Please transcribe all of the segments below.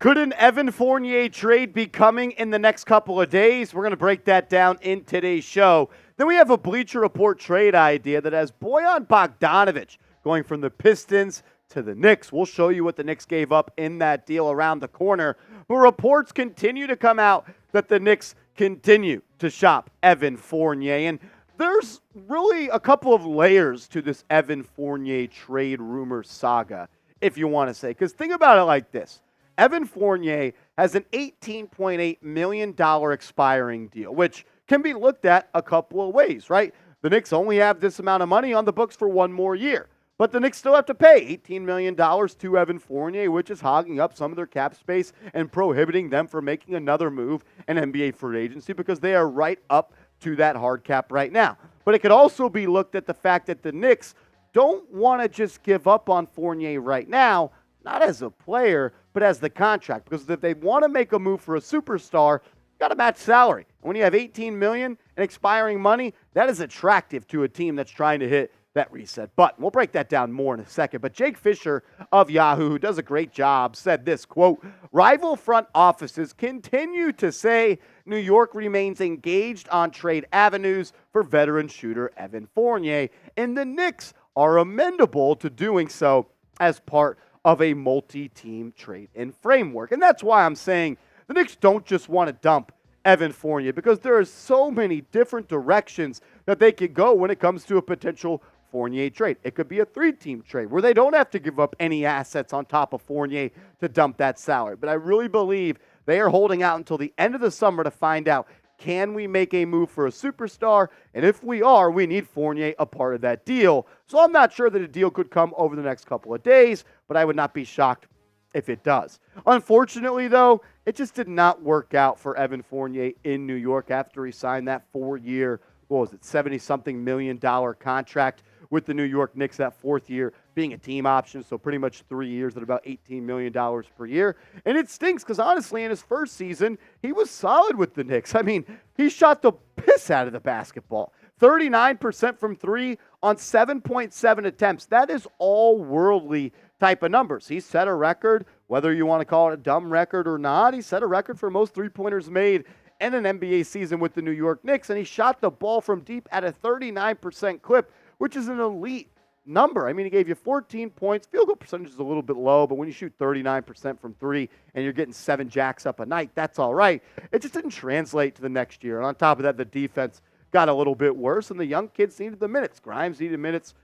Could an Evan Fournier trade be coming in the next couple of days? We're going to break that down in today's show. Then we have a Bleacher Report trade idea that has Bojan Bogdanovic going from the Pistons to the Knicks. We'll show you what the Knicks gave up in that deal around the corner. But reports continue to come out that the Knicks continue to shop Evan Fournier. And there's really a couple of layers to this Evan Fournier trade rumor saga, if you want to say. Because think about it like this. Evan Fournier has an $18.8 million expiring deal, which can be looked at a couple of ways, right? The Knicks only have this amount of money on the books for one more year, but the Knicks still have to pay $18 million to Evan Fournier, which is hogging up some of their cap space and prohibiting them from making another move in NBA free agency because they are right up to that hard cap right now. But it could also be looked at the fact that the Knicks don't want to just give up on Fournier right now, not as a player, but as the contract. Because if they want to make a move for a superstar, you got to match salary. And when you have $18 million in expiring money, that is attractive to a team that's trying to hit that reset button. We'll break that down more in a second. But Jake Fisher of Yahoo, who does a great job, said this, quote, rival front offices continue to say New York remains engaged on trade avenues for veteran shooter Evan Fournier, and the Knicks are amendable to doing so as part of a multi-team trade and framework. And that's why I'm saying the Knicks don't just want to dump Evan Fournier, because there are so many different directions that they could go when it comes to a potential Fournier trade. It could be a three-team trade where they don't have to give up any assets on top of Fournier to dump that salary. But I really believe they are holding out until the end of the summer to find out, can we make a move for a superstar? And if we are, we need Fournier a part of that deal. So I'm not sure that a deal could come over the next couple of days, but I would not be shocked if it does. Unfortunately, though, it just did not work out for Evan Fournier in New York after he signed that 4-year, what was it, $70-something million contract with the New York Knicks, that fourth year being a team option, so pretty much 3 years at about $18 million per year. And it stinks because, honestly, in his first season, he was solid with the Knicks. I mean, he shot the piss out of the basketball. 39% from three on 7.7 attempts. That is all worldly type of numbers. He set a record, whether you want to call it a dumb record or not, he set a record for most three-pointers made in an NBA season with the New York Knicks, and he shot the ball from deep at a 39% clip, which is an elite number. I mean, he gave you 14 points. Field goal percentage is a little bit low, but when you shoot 39% from three and you're getting 7 jacks up a night, that's all right. It just didn't translate to the next year. And on top of that, the defense got a little bit worse, and the young kids needed the minutes. Grimes needed minutes,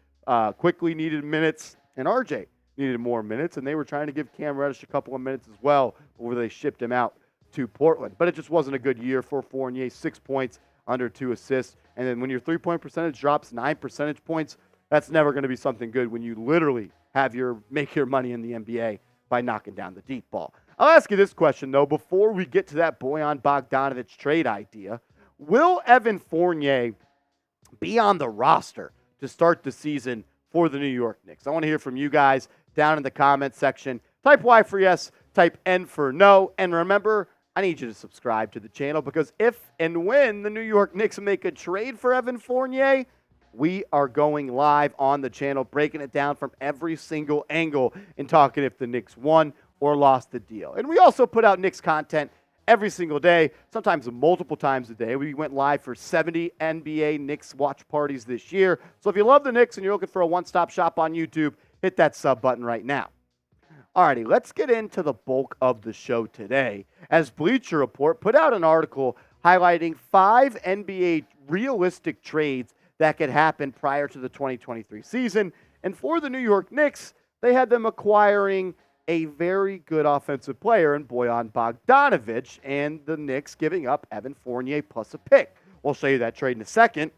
Quickly needed minutes, and RJ needed more minutes, and they were trying to give Cam Reddish a couple of minutes as well before they shipped him out to Portland. But it just wasn't a good year for Fournier. 6 points, under 2 assists. And then when your three-point percentage drops 9 percentage points, that's never going to be something good when you literally make your money in the NBA by knocking down the deep ball. I'll ask you this question, though, before we get to that Bojan Bogdanovic trade idea. Will Evan Fournier be on the roster to start the season for the New York Knicks? I want to hear from you guys down in the comment section. Type Y for yes, type N for no. And remember, I need you to subscribe to the channel, because if and when the New York Knicks make a trade for Evan Fournier, we are going live on the channel, breaking it down from every single angle and talking if the Knicks won or lost the deal. And we also put out Knicks content every single day, sometimes multiple times a day. We went live for 70 NBA Knicks watch parties this year. So if you love the Knicks and you're looking for a one-stop shop on YouTube, hit that sub button right now. Alrighty, let's get into the bulk of the show today, as Bleacher Report put out an article highlighting 5 NBA realistic trades that could happen prior to the 2023 season. And for the New York Knicks, they had them acquiring a very good offensive player in Bojan Bogdanovic, and the Knicks giving up Evan Fournier plus a pick. We'll show you that trade in a second.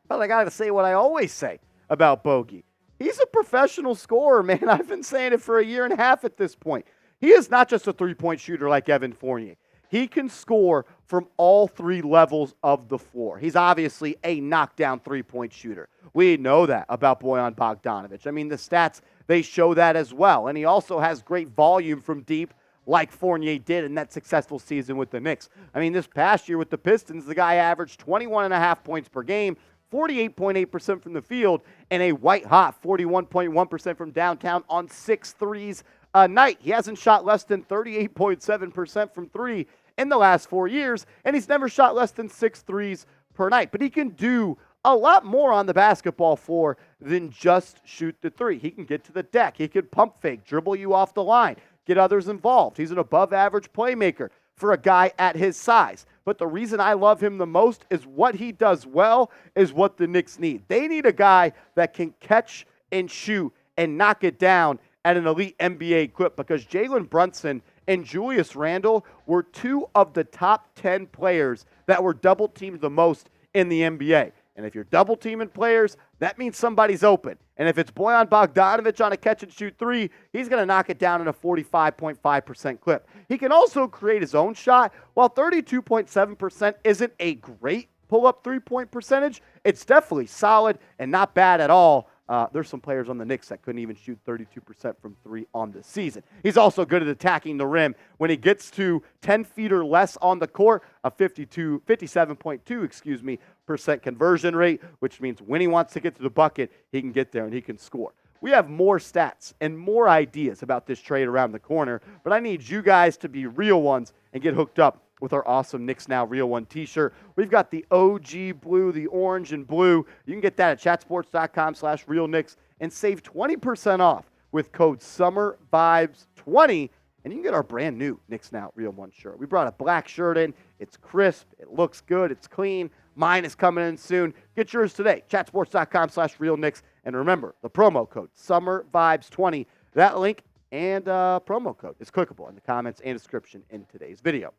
But I got to say what I always say about Bogey. He's a professional scorer, man. I've been saying it for a year and a half at this point. He is not just a three-point shooter like Evan Fournier. He can score from all 3 levels of the floor. He's obviously a knockdown three-point shooter. We know that about Bojan Bogdanovic. I mean, the stats, they show that as well. And he also has great volume from deep, like Fournier did in that successful season with the Knicks. I mean, this past year with the Pistons, the guy averaged 21.5 points per game, 48.8% from the field, and a white-hot 41.1% from downtown on 6 threes night. He hasn't shot less than 38.7% from three in the last 4 years, and he's never shot less than 6 threes per night. But he can do a lot more on the basketball floor than just shoot the three. He can get to the deck. He could pump fake, dribble you off the line, get others involved. He's an above-average playmaker for a guy at his size. But the reason I love him the most is what he does well is what the Knicks need. They need a guy that can catch and shoot and knock it down at an elite NBA clip, because Jalen Brunson and Julius Randle were 2 of the top 10 players that were double-teamed the most in the NBA. And if you're double-teaming players, that means somebody's open. And if it's Bojan Bogdanovic on a catch-and-shoot three, he's going to knock it down in a 45.5% clip. He can also create his own shot. While 32.7% isn't a great pull-up three-point percentage, it's definitely solid and not bad at all. There's some players on the Knicks that couldn't even shoot 32% from three on the season. He's also good at attacking the rim. When he gets to 10 feet or less on the court, a 57.2% conversion rate, which means when he wants to get to the bucket, he can get there and he can score. We have more stats and more ideas about this trade around the corner, but I need you guys to be real ones and get hooked up with our awesome Knicks Now Real One t-shirt. We've got the OG blue, the orange and blue. You can get that at chatsports.com/realknicks and save 20% off with code SUMMERVIBES20, and you can get our brand new Knicks Now Real One shirt. We brought a black shirt in. It's crisp. It looks good. It's clean. Mine is coming in soon. Get yours today. Chatsports.com/realknicks. And remember, the promo code SUMMERVIBES20. That link and promo code is clickable in the comments and description in today's video.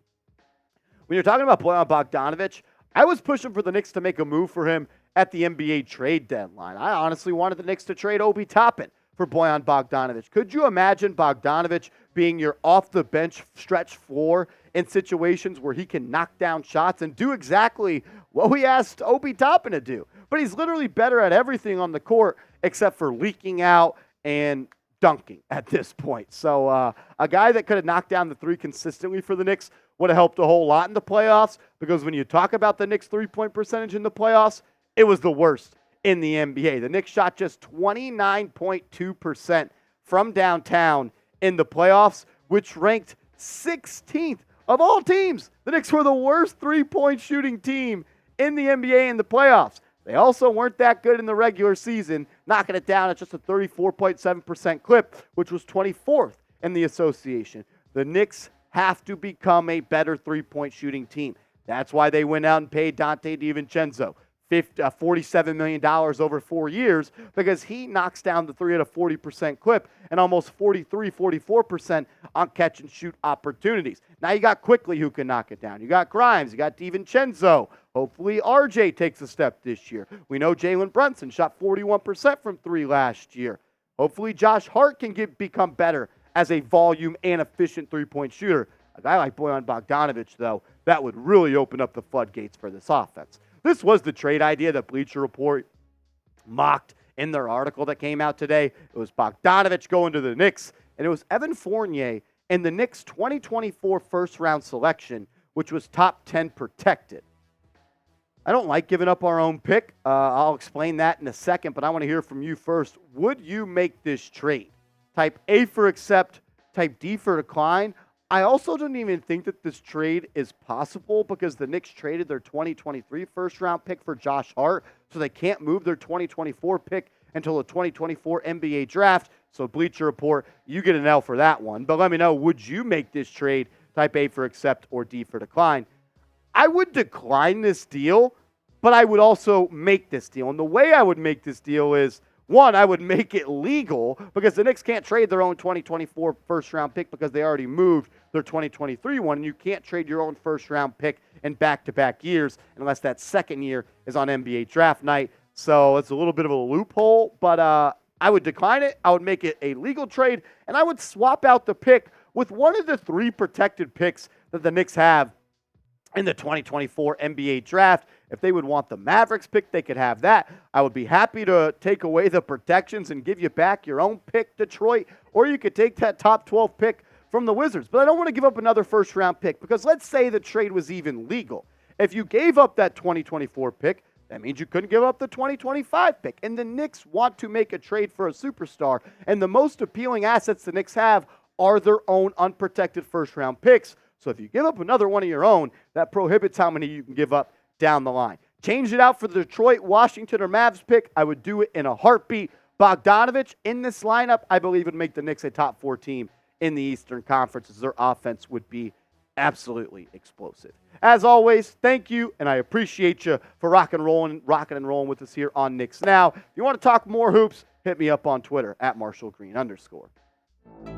When you're talking about Bojan Bogdanovic, I was pushing for the Knicks to make a move for him at the NBA trade deadline. I honestly wanted the Knicks to trade Obi Toppin for Bojan Bogdanovic. Could you imagine Bogdanovic being your off-the-bench stretch floor in situations where he can knock down shots and do exactly what we asked Obi Toppin to do? But he's literally better at everything on the court except for leaking out and dunking at this point. So a guy that could have knocked down the three consistently for the Knicks would have helped a whole lot in the playoffs, because when you talk about the Knicks' three-point percentage in the playoffs, it was the worst in the NBA. The Knicks shot just 29.2% from downtown in the playoffs, which ranked 16th of all teams. The Knicks were the worst three-point shooting team in the NBA in the playoffs. They also weren't that good in the regular season, knocking it down at just a 34.7% clip, which was 24th in the association. The Knicks have to become a better three-point shooting team. That's why they went out and paid Dante DiVincenzo $47 million over 4 years, because he knocks down the three at a 40% clip and almost 44% on catch-and-shoot opportunities. Now you got Quickly who can knock it down. You got Grimes. You got DiVincenzo. Hopefully RJ takes a step this year. We know Jalen Brunson shot 41% from three last year. Hopefully Josh Hart can become better as a volume and efficient three-point shooter. A guy like Bojan Bogdanovic, though, that would really open up the floodgates for this offense. This was the trade idea that Bleacher Report mocked in their article that came out today. It was Bogdanovic going to the Knicks, and it was Evan Fournier in the Knicks' 2024 first-round selection, which was top 10 protected. I don't like giving up our own pick. I'll explain that in a second, but I want to hear from you first. Would you make this trade? Type A for accept, type D for decline. I also don't even think that this trade is possible, because the Knicks traded their 2023 first-round pick for Josh Hart, so they can't move their 2024 pick until the 2024 NBA draft. So Bleacher Report, you get an L for that one. But let me know, would you make this trade? Type A for accept or D for decline. I would decline this deal, but I would also make this deal. And the way I would make this deal is, one, I would make it legal, because the Knicks can't trade their own 2024 first-round pick because they already moved their 2023 one, and you can't trade your own first-round pick in back-to-back years unless that second year is on NBA draft night. So it's a little bit of a loophole, but I would decline it. I would make it a legal trade, and I would swap out the pick with one of the 3 protected picks that the Knicks have in the 2024 NBA draft. If they would want the Mavericks pick, they could have that. I would be happy to take away the protections and give you back your own pick, Detroit, or you could take that top 12 pick from the Wizards. But I don't want to give up another first-round pick, because let's say the trade was even legal. If you gave up that 2024 pick, that means you couldn't give up the 2025 pick. And the Knicks want to make a trade for a superstar, and the most appealing assets the Knicks have are their own unprotected first-round picks. So if you give up another one of your own, that prohibits how many you can give up down the line. Change it out for the Detroit, Washington, or Mavs pick. I would do it in a heartbeat. Bogdanović in this lineup, I believe, would make the Knicks a top 4 team in the Eastern Conference, as their offense would be absolutely explosive. As always, thank you, and I appreciate you for rocking and rolling with us here on Knicks Now. If you want to talk more hoops, hit me up on Twitter at @MarshallGreen_.